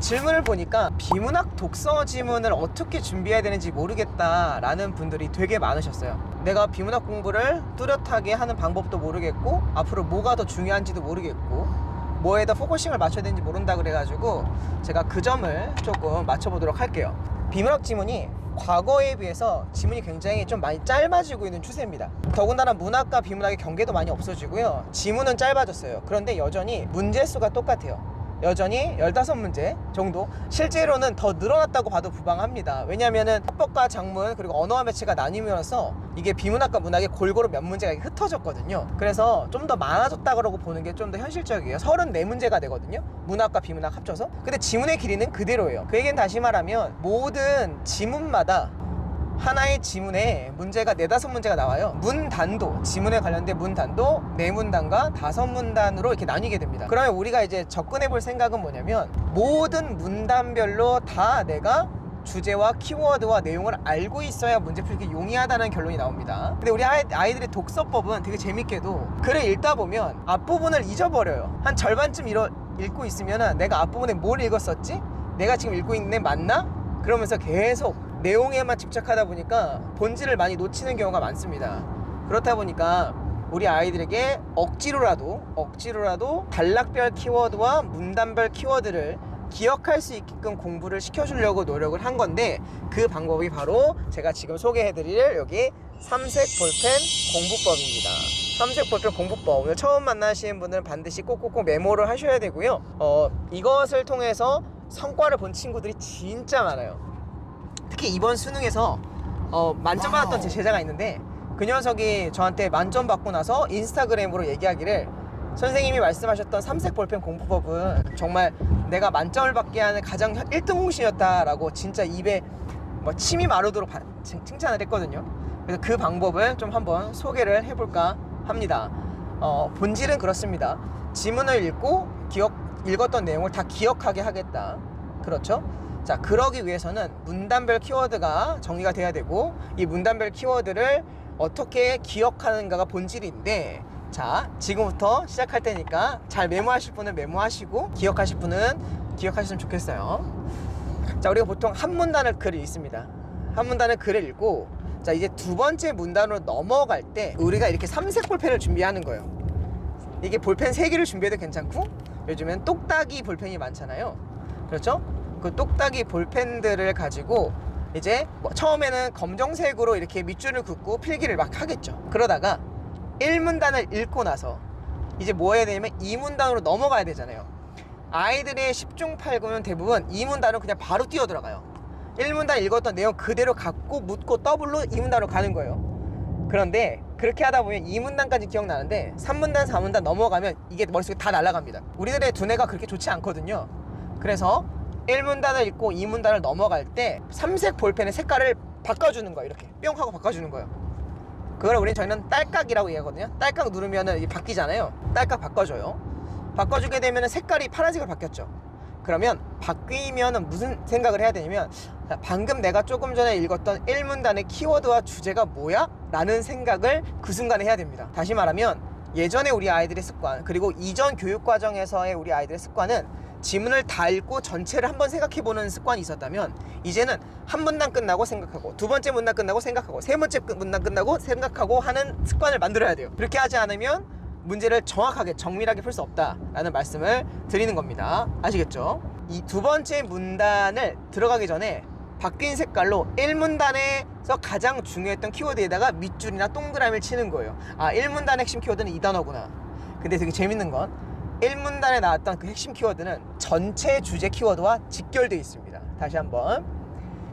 질문을 보니까 비문학 독서 지문을 어떻게 준비해야 되는지 모르겠다 라는 분들이 되게 많으셨어요. 내가 비문학 공부를 뚜렷하게 하는 방법도 모르겠고 앞으로 뭐가 더 중요한지도 모르겠고 뭐에다 포커싱을 맞춰야 되는지 모른다 그래가지고 제가 그 점을 조금 맞춰보도록 할게요. 비문학 지문이 과거에 비해서 지문이 굉장히 좀 많이 짧아지고 있는 추세입니다. 더군다나 문학과 비문학의 경계도 많이 없어지고요, 지문은 짧아졌어요. 그런데 여전히 문제 수가 똑같아요. 여전히 15문제 정도, 실제로는 더 늘어났다고 봐도 부방합니다. 왜냐면은 합법과 작문 그리고 언어와 매체가 나뉘면서 이게 비문학과 문학의 골고루 몇 문제가 흩어졌거든요. 그래서 좀 더 많아졌다고 보는 게 좀 더 현실적이에요. 34문제가 되거든요, 문학과 비문학 합쳐서. 근데 지문의 길이는 그대로예요. 그 얘기는 다시 말하면 모든 지문마다 하나의 지문에 문제가 4-5문제가 나와요. 문단도, 지문에 관련된 문단도 4문단과 5문단으로 이렇게 나뉘게 됩니다. 그러면 우리가 이제 접근해 볼 생각은 뭐냐면 모든 문단별로 다 내가 주제와 키워드와 내용을 알고 있어야 문제 풀기 용이하다는 결론이 나옵니다. 근데 우리 아이들의 독서법은 되게 재밌게도 글을 읽다 보면 앞부분을 잊어버려요. 한 절반쯤 읽고 있으면 내가 앞부분에 뭘 읽었었지? 내가 지금 읽고 있는 애 맞나? 그러면서 계속 내용에만 집착하다 보니까 본질을 많이 놓치는 경우가 많습니다. 그렇다 보니까 우리 아이들에게 억지로라도 단락별 키워드와 문단별 키워드를 기억할 수 있게끔 공부를 시켜주려고 노력을 한 건데, 그 방법이 바로 제가 지금 소개해드릴 여기 삼색 볼펜 공부법입니다. 삼색 볼펜 공부법, 오늘 처음 만나시는 분들은 반드시 꼭꼭꼭 메모를 하셔야 되고요. 이것을 통해서 성과를 본 친구들이 진짜 많아요. 특히 이번 수능에서 만점 받았던 제 제자가 있는데, 그 녀석이 저한테 만점 받고 나서 인스타그램으로 얘기하기를, 선생님이 말씀하셨던 삼색 볼펜 공부법은 정말 내가 만점을 받게 하는 가장 1등 공신이었다라고 진짜 입에 침이 마르도록 칭찬을 했거든요. 그래서 그 방법을 좀 한번 소개를 해볼까 합니다. 본질은 그렇습니다. 지문을 읽고 읽었던 내용을 다 기억하게 하겠다. 그렇죠? 자, 그러기 위해서는 문단별 키워드가 정리가 돼야 되고, 이 문단별 키워드를 어떻게 기억하는가가 본질인데, 자, 지금부터 시작할 테니까 잘 메모하실 분은 메모하시고 기억하실 분은 기억하셨으면 좋겠어요. 자, 우리가 보통 한 문단을 글을 읽습니다. 한 문단을 글을 읽고, 자, 이제 두 번째 문단으로 넘어갈 때 우리가 이렇게 삼색 볼펜을 준비하는 거예요. 이게 볼펜 3개를 준비해도 괜찮고, 요즘엔 똑딱이 볼펜이 많잖아요. 그렇죠? 그 똑딱이 볼펜들을 가지고 이제 처음에는 검정색으로 이렇게 밑줄을 긋고 필기를 막 하겠죠. 그러다가 1문단을 읽고 나서 이제 뭐 해야 되냐면 2문단으로 넘어가야 되잖아요. 아이들의 10중 8구는 대부분 2문단으로 그냥 바로 뛰어 들어가요. 1문단 읽었던 내용 그대로 갖고 묻고 더블로 2문단으로 가는 거예요. 그런데 그렇게 하다 보면 2문단까지 기억나는데 3문단 4문단 넘어가면 이게 머릿속에 다 날아갑니다. 우리들의 두뇌가 그렇게 좋지 않거든요. 그래서 1문단을 읽고 2문단을 넘어갈 때 삼색 볼펜의 색깔을 바꿔주는 거예요. 이렇게 뿅 하고 바꿔주는 거예요. 그걸 저희는 딸깍이라고 얘기하거든요. 딸깍 누르면 이게 바뀌잖아요. 딸깍 바꿔줘요. 바꿔주게 되면 색깔이 파란색으로 바뀌었죠. 그러면 바뀌면 무슨 생각을 해야 되냐면, 방금 내가 조금 전에 읽었던 1문단의 키워드와 주제가 뭐야? 라는 생각을 그 순간에 해야 됩니다. 다시 말하면 예전에 우리 아이들의 습관, 그리고 이전 교육과정에서의 우리 아이들의 습관은 지문을 다 읽고 전체를 한번 생각해보는 습관이 있었다면, 이제는 한 문단 끝나고 생각하고, 두 번째 문단 끝나고 생각하고, 세 번째 문단 끝나고 생각하고 하는 습관을 만들어야 돼요. 그렇게 하지 않으면 문제를 정확하게 정밀하게 풀 수 없다라는 말씀을 드리는 겁니다. 아시겠죠? 이 두 번째 문단을 들어가기 전에 바뀐 색깔로 1문단에서 가장 중요했던 키워드에다가 밑줄이나 동그라미를 치는 거예요. 아, 1문단의 핵심 키워드는 이 단어구나. 근데 되게 재밌는 건 1문단에 나왔던 그 핵심 키워드는 전체 주제 키워드와 직결되어 있습니다. 다시 한번,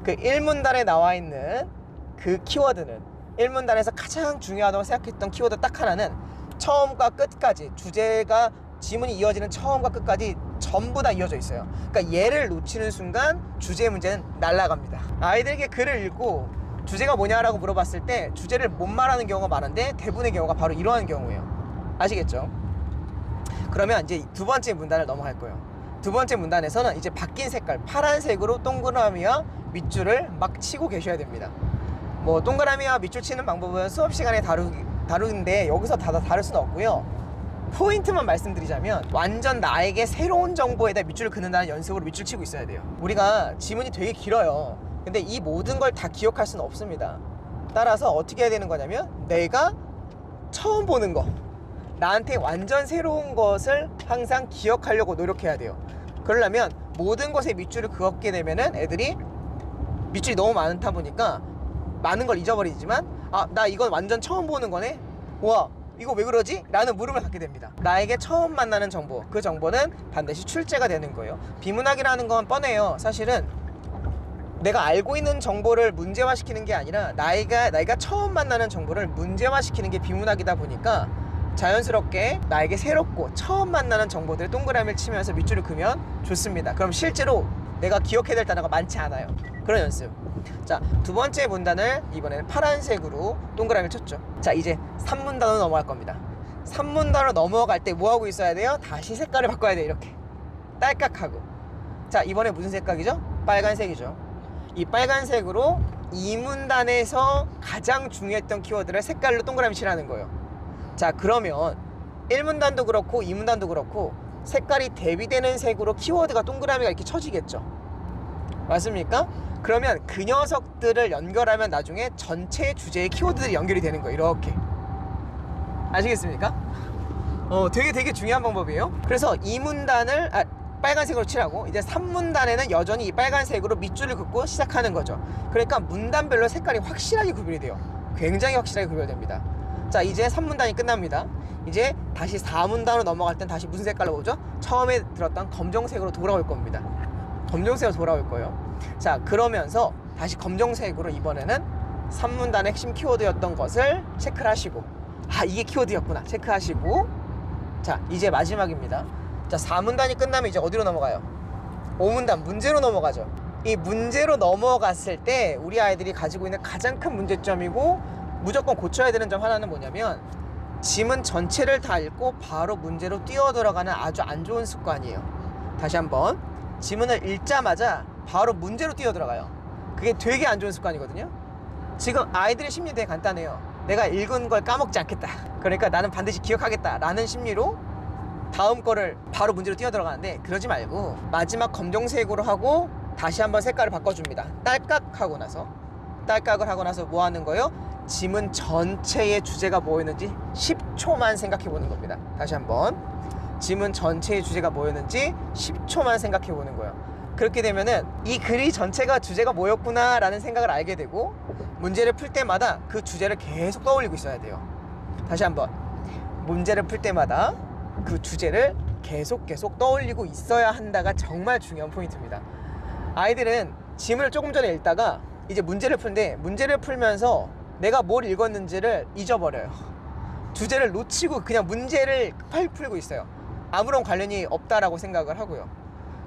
그 1문단에 나와 있는 그 키워드는, 1문단에서 가장 중요하다고 생각했던 키워드 딱 하나는 처음과 끝까지, 주제가 지문이 이어지는 처음과 끝까지 전부 다 이어져 있어요. 그러니까 얘를 놓치는 순간 주제 문제는 날아갑니다. 아이들에게 글을 읽고 주제가 뭐냐라고 물어봤을 때 주제를 못 말하는 경우가 많은데, 대부분의 경우가 바로 이러한 경우예요. 아시겠죠? 그러면 이제 두 번째 문단을 넘어갈 거예요. 두 번째 문단에서는 이제 바뀐 색깔, 파란색으로 동그라미와 밑줄을 막 치고 계셔야 됩니다. 뭐 동그라미와 밑줄 치는 방법은 수업 시간에 다루는데 여기서 다 다룰 수는 없고요. 포인트만 말씀드리자면 완전 나에게 새로운 정보에다 밑줄을 긋는다는 연습으로 밑줄 치고 있어야 돼요. 우리가 지문이 되게 길어요. 근데 이 모든 걸 다 기억할 수는 없습니다. 따라서 어떻게 해야 되는 거냐면 내가 처음 보는 거, 나한테 완전 새로운 것을 항상 기억하려고 노력해야 돼요. 그러려면 모든 것에 밑줄을 그었게 되면은 애들이 밑줄이 너무 많다 보니까 많은 걸 잊어버리지만 나 이건 완전 처음 보는 거네? 와, 이거 왜 그러지? 라는 물음을 갖게 됩니다. 나에게 처음 만나는 정보, 그 정보는 반드시 출제가 되는 거예요. 비문학이라는 건 뻔해요. 사실은 내가 알고 있는 정보를 문제화시키는 게 아니라 나이가 처음 만나는 정보를 문제화시키는 게 비문학이다 보니까 자연스럽게 나에게 새롭고 처음 만나는 정보들을 동그라미를 치면서 밑줄을 그으면 좋습니다. 그럼 실제로 내가 기억해야 될 단어가 많지 않아요. 그런 연습. 자, 두 번째 문단을 이번에는 파란색으로 동그라미를 쳤죠. 자, 이제 3문단으로 넘어갈 겁니다. 3문단으로 넘어갈 때 뭐 하고 있어야 돼요? 다시 색깔을 바꿔야 돼요. 이렇게 딸깍하고. 자, 이번에 무슨 색깔이죠? 빨간색이죠. 이 빨간색으로 2문단에서 가장 중요했던 키워드를 색깔로 동그라미 칠하는 거예요. 자, 그러면 1문단도 그렇고 2문단도 그렇고 색깔이 대비되는 색으로 키워드가 동그라미가 이렇게 쳐지겠죠. 맞습니까? 그러면 그 녀석들을 연결하면 나중에 전체 주제의 키워드들이 연결이 되는 거예요. 이렇게. 아시겠습니까? 되게 중요한 방법이에요. 그래서 2문단을 빨간색으로 칠하고 이제 3문단에는 여전히 이 빨간색으로 밑줄을 긋고 시작하는 거죠. 그러니까 문단별로 색깔이 확실하게 구별이 돼요. 굉장히 확실하게 구별됩니다. 자, 이제 3문단이 끝납니다. 이제 다시 4문단으로 넘어갈 땐 다시 무슨 색깔로 보죠? 처음에 들었던 검정색으로 돌아올 겁니다. 검정색으로 돌아올 거예요. 자, 그러면서 다시 검정색으로 이번에는 3문단의 핵심 키워드였던 것을 체크를 하시고 이게 키워드였구나 체크하시고, 자, 이제 마지막입니다. 자, 4문단이 끝나면 이제 어디로 넘어가요? 5문단 문제로 넘어가죠. 이 문제로 넘어갔을 때 우리 아이들이 가지고 있는 가장 큰 문제점이고 무조건 고쳐야 되는 점 하나는 뭐냐면 지문 전체를 다 읽고 바로 문제로 뛰어들어가는 아주 안 좋은 습관이에요. 다시 한번, 지문을 읽자마자 바로 문제로 뛰어들어가요. 그게 되게 안 좋은 습관이거든요. 지금 아이들의 심리 되게 간단해요. 내가 읽은 걸 까먹지 않겠다, 그러니까 나는 반드시 기억하겠다 라는 심리로 다음 거를 바로 문제로 뛰어들어가는데, 그러지 말고 마지막 검정색으로 하고 다시 한번 색깔을 바꿔줍니다. 딸깍하고 나서, 딸깍을 하고 나서 뭐 하는 거예요? 지문 전체의 주제가 뭐였는지 10초만 생각해 보는 겁니다. 다시 한번, 지문 전체의 주제가 뭐였는지 10초만 생각해 보는 거예요. 그렇게 되면은 이 글이 전체가 주제가 뭐였구나 라는 생각을 알게 되고, 문제를 풀 때마다 그 주제를 계속 떠올리고 있어야 돼요. 다시 한번, 문제를 풀 때마다 그 주제를 계속 떠올리고 있어야 한다가 정말 중요한 포인트입니다. 아이들은 지문을 조금 전에 읽다가 이제 문제를 푸는데, 문제를 풀면서 내가 뭘 읽었는지를 잊어버려요. 주제를 놓치고 그냥 문제를 빨리 풀고 있어요. 아무런 관련이 없다라고 생각을 하고요.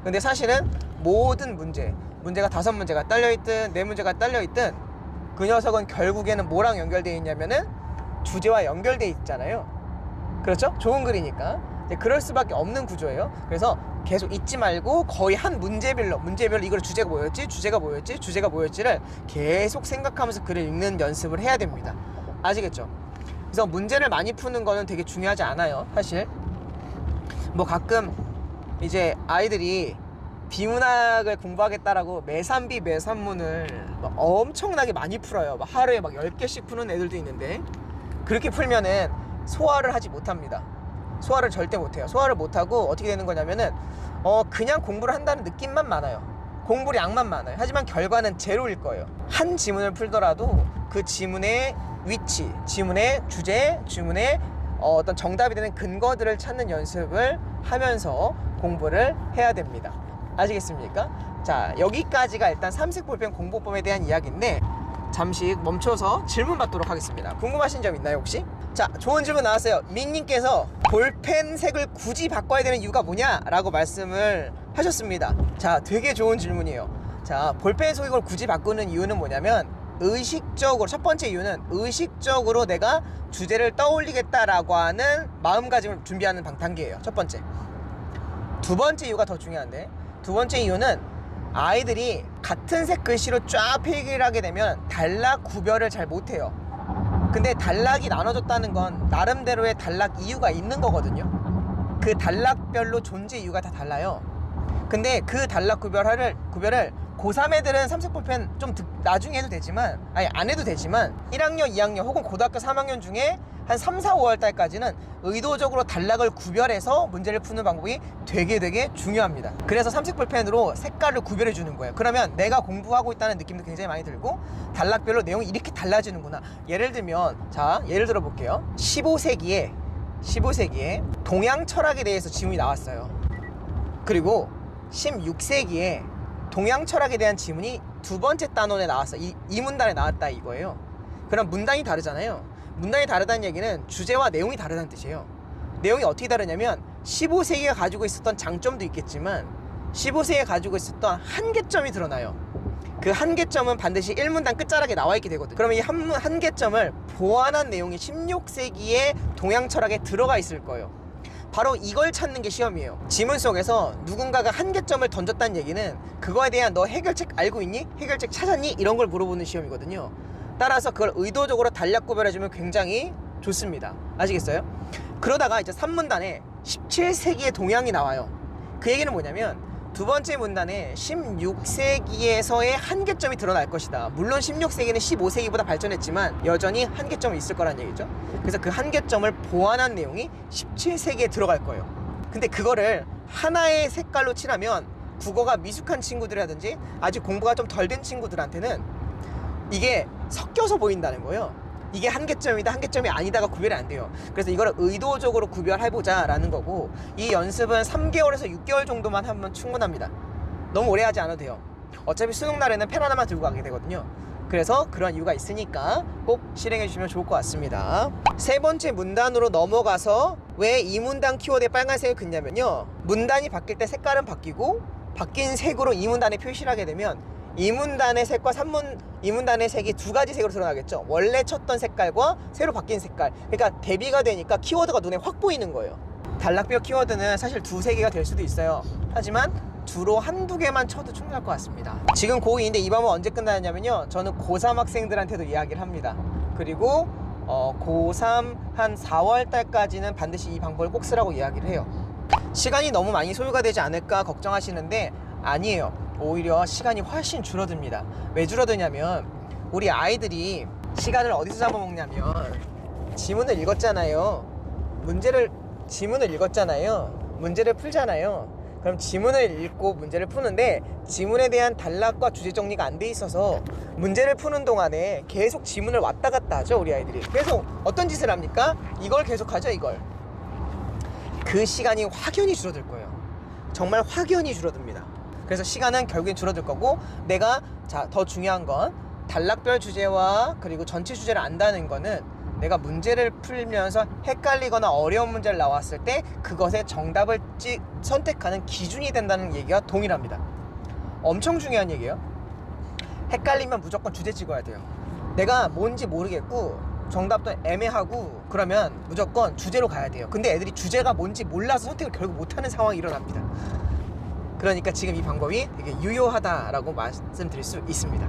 근데 사실은 모든 문제가 5문제가 딸려있든 4문제가 딸려있든 그 녀석은 결국에는 뭐랑 연결되어 있냐면은 주제와 연결되어 있잖아요. 그렇죠? 좋은 글이니까. 그럴 수밖에 없는 구조예요. 그래서 계속 잊지 말고 거의 한 문제별로 이걸 주제가 뭐였지를 계속 생각하면서 글을 읽는 연습을 해야 됩니다. 아시겠죠? 그래서 문제를 많이 푸는 거는 되게 중요하지 않아요. 사실 뭐 가끔 이제 아이들이 비문학을 공부하겠다라고 매산비 매산문을 막 엄청나게 많이 풀어요. 막 하루에 막 10개씩 푸는 애들도 있는데, 그렇게 풀면은 소화를 하지 못합니다. 소화를 절대 못해요. 소화를 못하고 어떻게 되는 거냐면은 그냥 공부를 한다는 느낌만 많아요. 공부량만 많아요. 하지만 결과는 제로일 거예요. 한 지문을 풀더라도 그 지문의 위치, 지문의 주제, 지문의 어떤 정답이 되는 근거들을 찾는 연습을 하면서 공부를 해야 됩니다. 아시겠습니까? 자, 여기까지가 일단 삼색 볼펜 공부법에 대한 이야기인데, 잠시 멈춰서 질문 받도록 하겠습니다. 궁금하신 점 있나요 혹시? 자, 좋은 질문 나왔어요. 민님께서 볼펜 색을 굳이 바꿔야 되는 이유가 뭐냐? 라고 말씀을 하셨습니다. 자, 되게 좋은 질문이에요. 자, 볼펜 색을 굳이 바꾸는 이유는 뭐냐면, 의식적으로, 첫 번째 이유는 의식적으로 내가 주제를 떠올리겠다라고 하는 마음가짐을 준비하는 단계예요. 첫 번째. 두 번째 이유가 더 중요한데, 두 번째 이유는 아이들이 같은 색 글씨로 쫙 필기를 하게 되면 단락 구별을 잘 못해요. 근데 단락이 나눠졌다는 건 나름대로의 단락 이유가 있는 거거든요. 그 단락별로 존재 이유가 다 달라요. 근데 그 단락 구별을 고3 애들은 삼색볼펜 좀 나중에 해도 되지만, 아니 안 해도 되지만 1학년, 2학년 혹은 고등학교 3학년 중에 한 3, 4, 5월 달까지는 의도적으로 단락을 구별해서 문제를 푸는 방법이 되게 중요합니다. 그래서 삼색볼펜으로 색깔을 구별해 주는 거예요. 그러면 내가 공부하고 있다는 느낌도 굉장히 많이 들고 단락별로 내용이 이렇게 달라지는구나. 예를 들면, 자, 예를 들어 볼게요. 15세기에 동양 철학에 대해서 지문이 나왔어요. 그리고 16세기에 동양 철학에 대한 지문이 두 번째 단원에 나왔어. 이 문단에 나왔다 이거예요. 그럼 문단이 다르잖아요. 문단이 다르다는 얘기는 주제와 내용이 다르다는 뜻이에요. 내용이 어떻게 다르냐면 15세기가 가지고 있었던 장점도 있겠지만 15세기가 가지고 있었던 한계점이 드러나요. 그 한계점은 반드시 1문단 끝자락에 나와 있게 되거든요. 그러면 이 한계점을 보완한 내용이 16세기의 동양 철학에 들어가 있을 거예요. 바로 이걸 찾는 게 시험이에요. 지문 속에서 누군가가 한계점을 던졌다는 얘기는 그거에 대한 너 해결책 알고 있니? 해결책 찾았니? 이런 걸 물어보는 시험이거든요. 따라서 그걸 의도적으로 단락 구별해주면 굉장히 좋습니다. 아시겠어요? 그러다가 이제 3문단에 17세기의 동양이 나와요. 그 얘기는 뭐냐면 두 번째 문단에 16세기에서의 한계점이 드러날 것이다. 물론 16세기는 15세기보다 발전했지만 여전히 한계점이 있을 거란 얘기죠. 그래서 그 한계점을 보완한 내용이 17세기에 들어갈 거예요. 근데 그거를 하나의 색깔로 칠하면 국어가 미숙한 친구들이라든지 아직 공부가 좀 덜 된 친구들한테는 이게 섞여서 보인다는 거예요. 이게 한계점이다, 한계점이 아니다가 구별이 안 돼요. 그래서 이거를 의도적으로 구별해보자 라는 거고, 이 연습은 3개월에서 6개월 정도만 하면 충분합니다. 너무 오래 하지 않아도 돼요. 어차피 수능날에는 펜 하나만 들고 가게 되거든요. 그래서 그런 이유가 있으니까 꼭 실행해 주시면 좋을 것 같습니다. 세 번째 문단으로 넘어가서 왜 이 문단 키워드에 빨간색을 긋냐면요, 문단이 바뀔 때 색깔은 바뀌고 바뀐 색으로 이 문단에 표시를 하게 되면 이 문단의 색과 이 문단의 색이 두 가지 색으로 드러나겠죠. 원래 쳤던 색깔과 새로 바뀐 색깔. 그러니까 대비가 되니까 키워드가 눈에 확 보이는 거예요. 단락별 키워드는 사실 두세 개가 될 수도 있어요. 하지만 주로 한두 개만 쳐도 충분할 것 같습니다. 지금 고2인데 이 방법 언제 끝나냐면요, 저는 고3 학생들한테도 이야기를 합니다. 그리고 고3 한 4월 달까지는 반드시 이 방법을 꼭 쓰라고 이야기를 해요. 시간이 너무 많이 소요가 되지 않을까 걱정하시는데 아니에요. 오히려 시간이 훨씬 줄어듭니다. 왜 줄어드냐면 우리 아이들이 시간을 어디서 잡아먹냐면 지문을 읽었잖아요. 지문을 읽었잖아요. 문제를 풀잖아요. 그럼 지문을 읽고 문제를 푸는데 지문에 대한 단락과 주제 정리가 안 돼 있어서 문제를 푸는 동안에 계속 지문을 왔다 갔다 하죠. 우리 아이들이 계속 어떤 짓을 합니까? 이걸 계속 하죠. 이걸. 그 시간이 확연히 줄어들 거예요. 정말 확연히 줄어듭니다. 그래서 시간은 결국엔 줄어들 거고, 내가 더 중요한 건 단락별 주제와 그리고 전체 주제를 안다는 거는 내가 문제를 풀면서 헷갈리거나 어려운 문제를 나왔을 때 그것의 정답을 선택하는 기준이 된다는 얘기와 동일합니다. 엄청 중요한 얘기예요. 헷갈리면 무조건 주제 찍어야 돼요. 내가 뭔지 모르겠고 정답도 애매하고 그러면 무조건 주제로 가야 돼요. 근데 애들이 주제가 뭔지 몰라서 선택을 결국 못하는 상황이 일어납니다. 그러니까 지금 이 방법이 되게 유효하다라고 말씀드릴 수 있습니다.